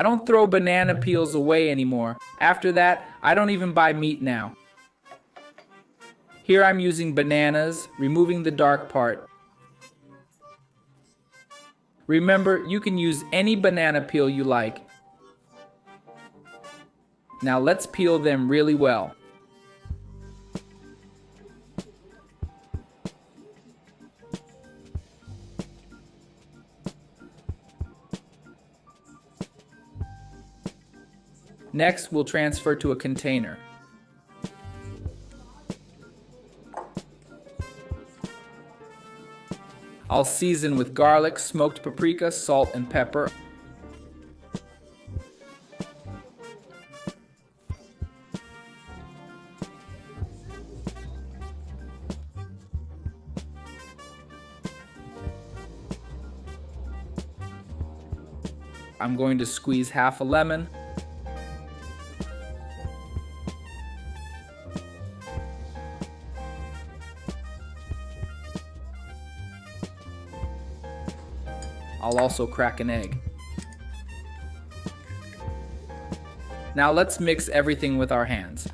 I don't throw banana peels away anymore. After that, I don't even buy meat now. Here I'm using bananas, removing the dark part. Remember, you can use any banana peel you like. Now let's peel them really well. Next, we'll transfer to a container. I'll season with garlic, smoked paprika, salt, and pepper. I'm going to squeeze half a lemon. I'll also crack an egg. Now let's mix everything with our hands.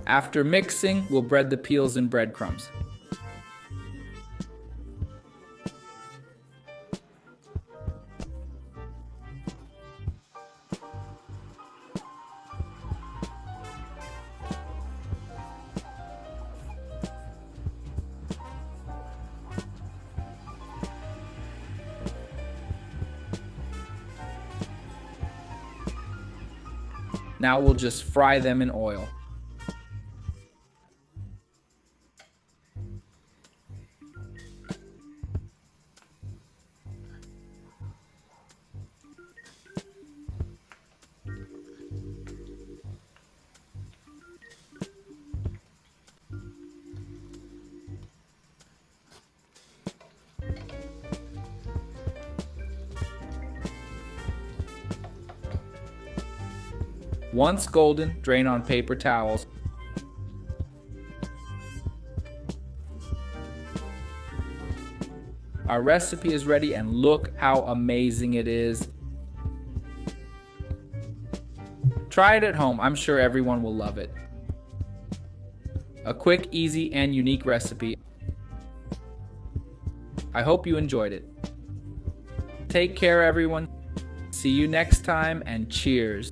After mixing, we'll bread the peels in breadcrumbs. Now we'll just fry them in oil. Once golden, drain on paper towels. Our recipe is ready, and look how amazing it is. Try it at home. I'm sure everyone will love it. A quick, easy, and unique recipe. I hope you enjoyed it. Take care, everyone. See you next time, and cheers.